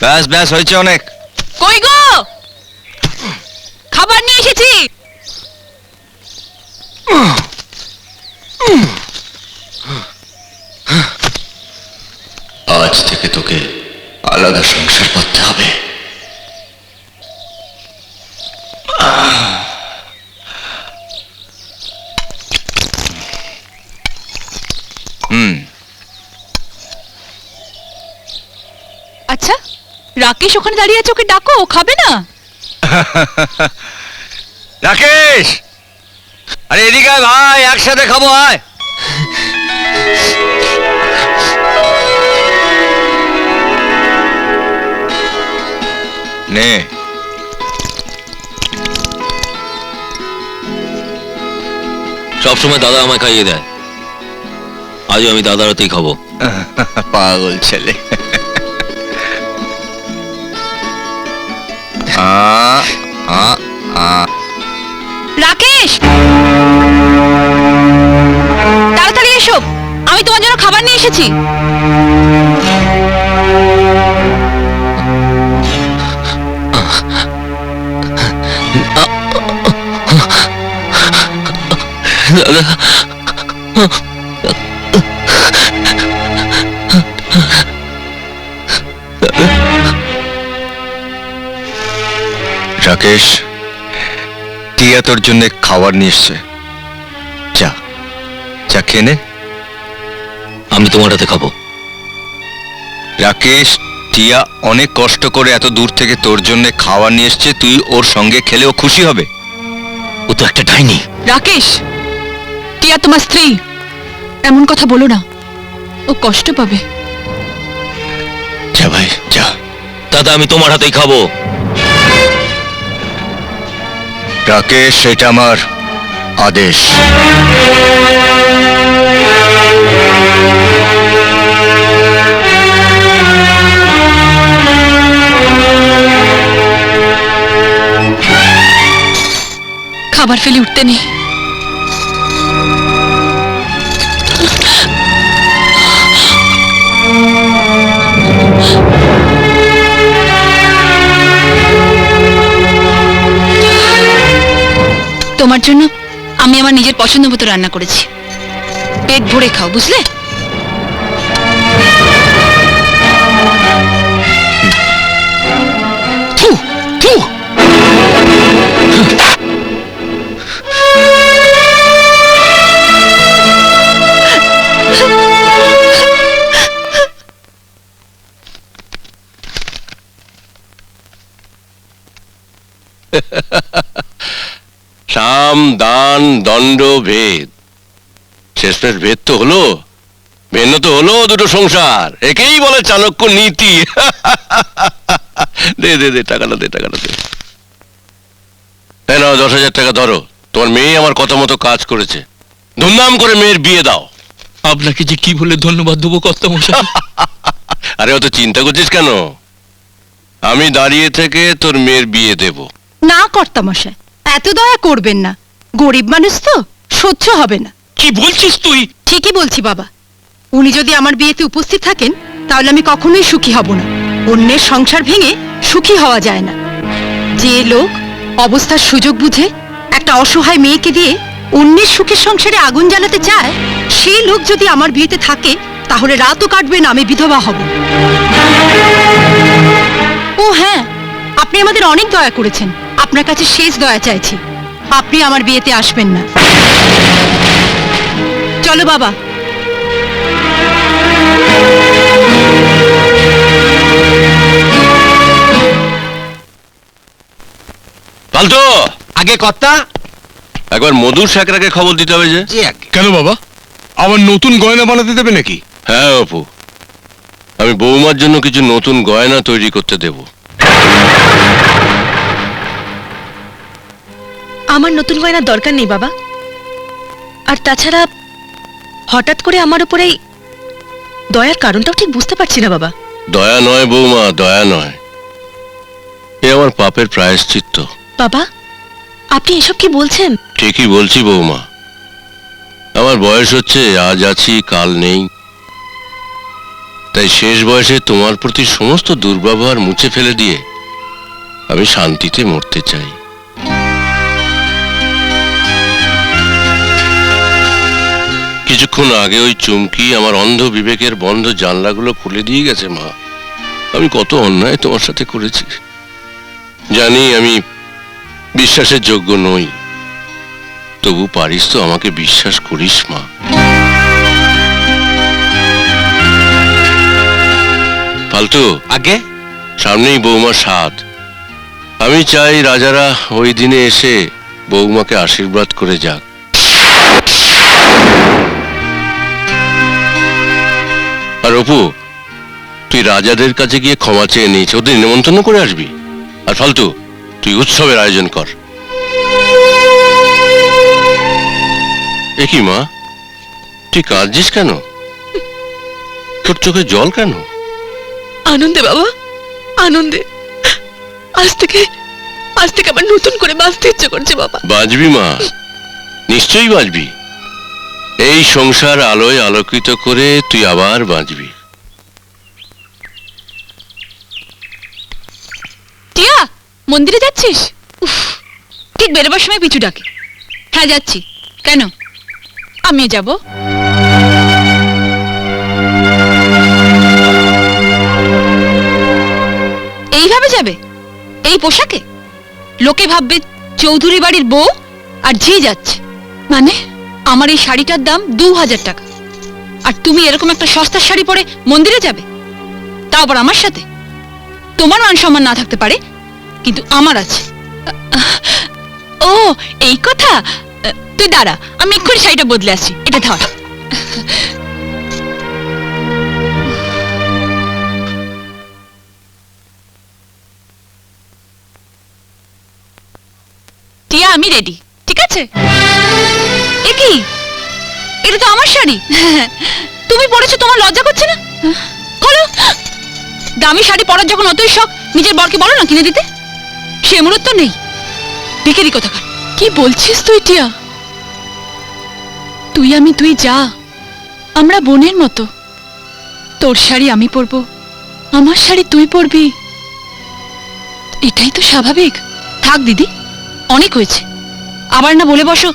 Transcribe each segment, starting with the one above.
ব্যাস ব্যাস হয়েছে অনেক। কই গো, খাবার নিয়ে এসেছি। আজ থেকে তোকে আলাদা সংসার করতে হবে। আচ্ছা, রাকেশ ওখানে দাঁড়িয়ে আছে, ওকে ডাকো, ও খাবে না? রাকেশ, আরে এদিকে আয় ভাই, একসাথে খাবো আয়। নে সবসময় দাদা আমায় খাইয়ে দেয়, আজও আমি দাদার হাতেই খাবো। পাগল ছেলে। রাকেশ, তাড়াতাড়ি এসো, আমি তোমার জন্য খাবার নিয়ে এসেছি। দাদা, রাকেশ, টিয়া তোর জন্য খাবার নিয়ে এসছে, যা যা খেয়ে নে। আমি তোমার হাতে খাবো। রাকেশ, টিয়া অনেক কষ্ট করে এত দূর থেকে তোর জন্য খাবার নিয়ে এসছে, তুই ওর সঙ্গে খেলে ও খুশি হবে। ও তো একটা ডাইনি। রাকেশ, টিয়া তোমার স্ত্রী, এমন কথা বলো না, ও কষ্ট পাবে। যা ভাই যা। দাদা, আমি তোমার হাতেই খাবো। রাকেশ, এটা আমার আদেশ। খাবার ফেলে উঠতে নেই। তোমার জন্য আমি আমার নিজের পছন্দ মতো রান্না করেছি, পেট ভরে খাও, বুঝলে? সাম দান দণ্ড ভেদ, শেষমেশ ভেদ তো হলো, ভিন্ন তো হলো দুটো সংসার, একেই বলে চাণক্য নীতি। দে দে দে টাকাটা, দে টাকাটা দে। নাও 10,000 টাকা ধরো, তোমার মেয়ে আমার কথা মতো কাজ করেছে, ধুমধাম করে মেয়ের বিয়ে দাও। আপনাকে যে কি বলে ধন্যবাদ দেবো কর্তামশাই। আরে অত চিন্তা করছিস কেন, আমি দাঁড়িয়ে থেকে তোর মেয়ের বিয়ে দেব। না কর্তামশাই, এত দয়া করবেন না, গরিব মানুষ তো, সহ্য হবে না। কি বলছিস তুই? ঠিকই বলছি বাবা, উনি যদি আমার বিয়েতে উপস্থিত থাকেন তাহলে আমি কখনোই সুখী হব না। অন্যের সংসার ভেঙে সুখী হওয়া যায় না। যে লোক অবস্থার সুযোগ বুঝে একটা অসহায় মেয়েকে দিয়ে অন্যের সুখের সংসারে আগুন জ্বালাতে চায়, সেই লোক যদি আমার বিয়েতে থাকে তাহলে রাতও কাটবে না, আমি বিধবা হব। ও হ্যাঁ, আপনি আমাদের অনেক দয়া করেছেন, আপনার কাছে শেষ দয়া চাইছি, আপনি আমার বিয়েতে আসবেন না। চলো বাবা। পাল্টো, আগে কর্তা। একবার মধুর স্যাকরাকে খবর দিতে হবে যে। কেন বাবা, আবার নতুন গয়না বানাতে দেবে নাকি? হ্যাঁ অপু, আমি বৌমার জন্য কিছু নতুন গয়না তৈরি করতে দেব। আমার নতুন গয়নার দরকার নেই বাবা, আর তাছাড়া হঠাৎ করে আমার উপরে দয়ার কারণটাও ঠিক বুঝতে পারছি না বাবা। দয়া নয় বৌমা, দয়া নয়, এ আমার পাপের প্রায়শ্চিত্ত। বাবা, আপনি এসব কি বলছেন? ঠিকই বলছি বৌমা, আমার বয়স হচ্ছে, আজ আছি কাল নেই। তাই শেষ বয়সে তোমার প্রতি সমস্ত দুর্ব্যবহার মুছে ফেলে দিয়ে আমি শান্তিতে মরতে চাই। কিছুক্ষণ আগে ওই চুমকি আমার অন্ধ বিবেকের বন্ধ জানলাগুলো খুলে দিয়ে গেছে। মা, আমি কত অন্যায় তোমার সাথে করেছি। জানি আমি বিশ্বাসের যোগ্য নই, তবু পারিস তো আমাকে বিশ্বাস করিস মা। ফালতু, আগে সামনেই বৌমার সাধ। আমি চাই রাজারা ওই দিনে এসে বৌমাকে আশীর্বাদ করে যাক। আর অপু, তুই রাজাদের কাছে গিয়ে ক্ষমা চেয়ে নিস, ওদের নিমন্ত্রণ করে আসবি। আর ফালতু, তুই উৎসবের আয়োজন কর। এ কি মা, তুই কাঁদছিস কেন? তোর চোখে জল কেন? আনন্দে বাবা, আনন্দে। আজ থেকে আবার নতুন করে বাঁচতে ইচ্ছে করছে বাবা। বাঁচবি মা, নিশ্চয়ই বাঁচবি। এই সংসার আলোয় আলোকিত করে তুই আবার বাঁচবি। টিয়া, মন্দিরে যাচ্ছিস? উফ, ঠিক বেরোবার সময় পিছু ডাকে। হ্যাঁ যাচ্ছি। কেন? আমিও যাব। এইভাবে যাবে? এই পোশাকে? লোকে ভাববে চৌধুরী বাড়ির বউ আর ঝি যাচ্ছে। মানে আমার এই শাড়িটার দাম 2000 টাকা, আর তুমি এরকম একটা সস্তার শাড়ি পরে মন্দিরে যাবে? তাও আবার আমার সাথে? তোমার মান সম্মান না থাকতে পারে, কিন্তু আমার আছে। ও এই কথা। তুই দাঁড়া, আমি এক্ষুনি শাড়িটা বদলে আসছি। এটা ধর। টিয়া, আমি রেডি, ঠিক আছে? এ কি? এটা তো আমার শাড়ি। তুমি পরেছো, তোমার লজ্জা করছে না? খোলো। দামি শাড়ি পরার যখন অতই শখ, নিজের বরকে বলো না কিনে দিতে। সে মুহূর্ত নেই। ভিখারি কোথাকার। কি বলছিস তুই টিয়া? তুই আমি তুই যা, আমরা বোনের মতো। তোর শাড়ি আমি পরবো, আমার শাড়ি তুই পরবি, এটাই তো স্বাভাবিক। থাক দিদি, অনেক হয়েছে। আবার না বলে বসো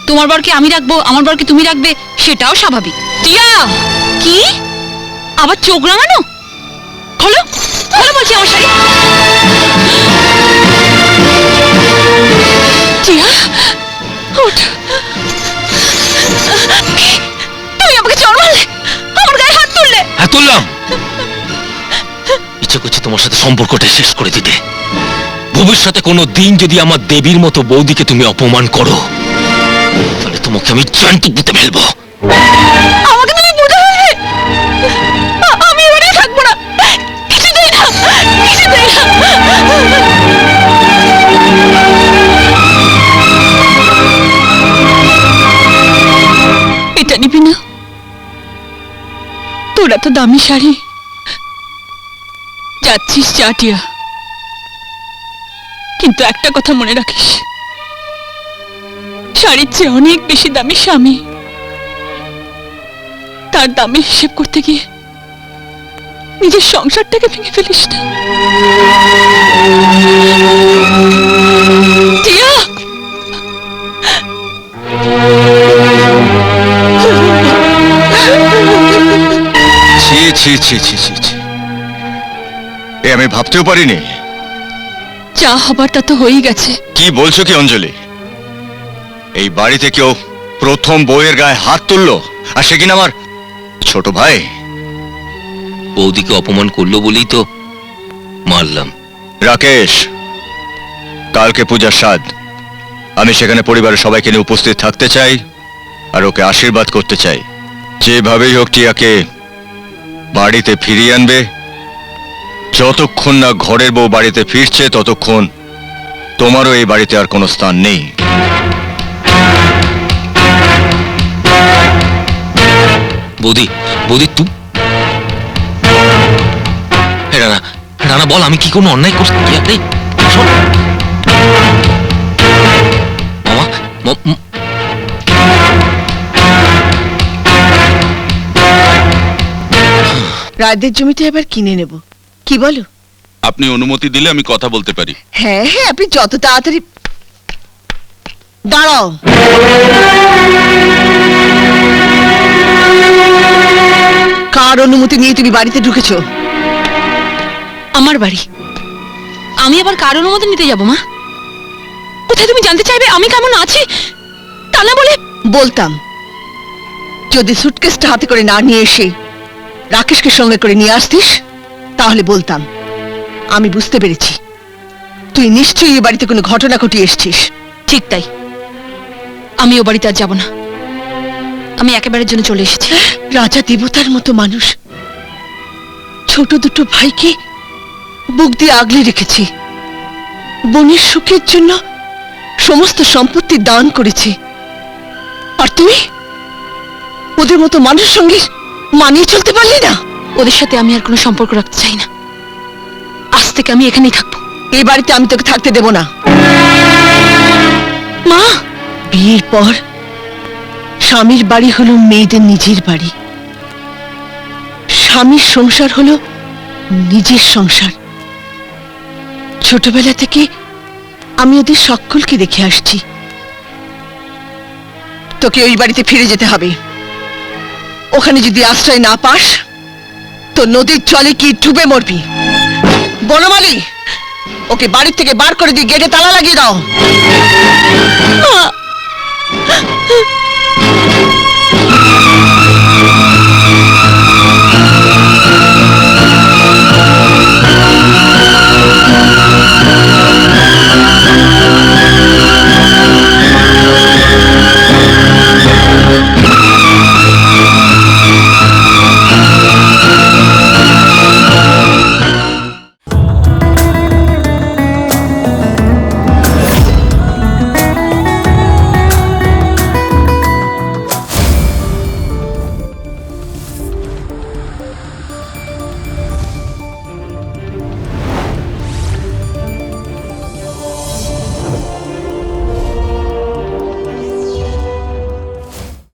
তোমার বরকে আমি রাখবো, আমার বরকে তুমি রাখবে, সেটাও স্বাভাবিক। টিয়া, কি আবার চোখ রাঙানো? খোলো, খোলো বলছি আমার শাড়ি। টিয়া, ওঠ। তুমি আমাকে চড় মারলে, আমার গায়ে হাত তুললে। হ্যাঁ তুললাম, ইচ্ছে করছে তোমার সাথে সম্পর্কটা শেষ করে দিতে। ভবিষ্যতে কোনো দিন যদি আমার দেবীর মতো বৌদিকে তুমি অপমান করো, তাহলে তোমাকে আমি জ্যান্ত পুঁতে ফেলবো। আমাকে তুমি বুঝে ফেলবে। আমি এবারে থাকবো না, কিছুতেই না, কিছুতেই না। এটা নিবি না? তোর এত দামি শাড়ি। যাচ্ছিস যা টিয়া, কিন্তু একটা কথা মনে রাখিস, শাড়ির চেয়ে অনেক বেশি দামি স্বামী। তার দামের হিসেব করতে গিয়ে নিজের সংসারটাকে ভেঙে ফেলিস না। টিয়া, ছি ছি ছি ছি ছি ছি। এ আমি ভাবতেও পারিনি। যা হবার তা তো হয়েই গেছে। কি বলছো কি অঞ্জলি? এই বাড়িতে কেউ প্রথম বউয়ের গায়ে হাত তুললো, আর সে কিনা আমার ছোট ভাই। বৌদিকে অপমান করলো বলেই তো মারলাম। রাকেশ, কালকে পূজার স্বাদ, আমি সেখানে পরিবারের সবাইকে নিয়ে উপস্থিত থাকতে চাই আর ওকে আশীর্বাদ করতে চাই। যেভাবেই হোক টিয়াকে বাড়িতে ফিরিয়ে আনবে। যতক্ষণ না ঘরের বউ বাড়িতে ফিরছে ততক্ষণ তোমারও এই বাড়িতে আর কোনো স্থান নেই। বৌদি, বৌদি তুই রানা, রানা বল আমি কি কোনো অন্যায় করছি? মামা, গায়েদের জমিটা এবার কিনে নেব, কি বলো? আপনি অনুমতি দিলে আমি কথা বলতে পারি। হ্যাঁ হ্যাঁ, আপনি যত তাড়াতাড়ি। দাঁড়াও, কার অনুমতি নিয়ে তুমি বাড়িতে ঢুকেছো? আমার বাড়ি, আমি আবার কার অনুমতি নিতে যাব মা? কোথায় তুমি জানতে চাইবে আমি কেমন আছি? তা না বলে বলতাম, যদি সুটকেসটা হাতে করে না নিয়ে এসে রাকেশকে সঙ্গে করে নিয়ে আসতিস তাহলে বলতাম। আমি বুঝতে পেরেছি তুই নিশ্চয়ই এ বাড়িতে কোনো ঘটনা ঘটিয়ে এসছিস। ঠিক তাই, আমি ও বাড়িতে আর যাব না। আমি একেবারের জন্য চলে এসেছি। রাজা দেবতার মতো মানুষ, ছোট দুটো ভাইকে বুক দিয়ে আগলে রেখেছে, বোনের সুখের জন্য সমস্ত সম্পত্তি দান করেছে, আর তুই ওদের মতো মানুষের সঙ্গে মানিয়ে চলতে পারলি না। ওদের সাথে আমি আর কোনো সম্পর্ক রাখতে চাই না। আজ থেকে আমি এখানেই থাকবো। এই বাড়িতে আমি তোকে থাকতে দেব না। মা, বিয়ের পর স্বামীর বাড়ি হলো মেয়েদের নিজের বাড়ি, স্বামীর সংসার হলো নিজের সংসার। ছোটবেলা থেকে আমি ওদের সকলকে দেখে আসছি। তোকে ওই বাড়িতে ফিরে যেতে হবে। ওখানে যদি আশ্রয় না পাস তো নদীর জলে কি ডুবে মরবি। বনমালী, ওকে বাড়ির থেকে বার করে দিয়ে গেটে তালা লাগিয়ে দাও।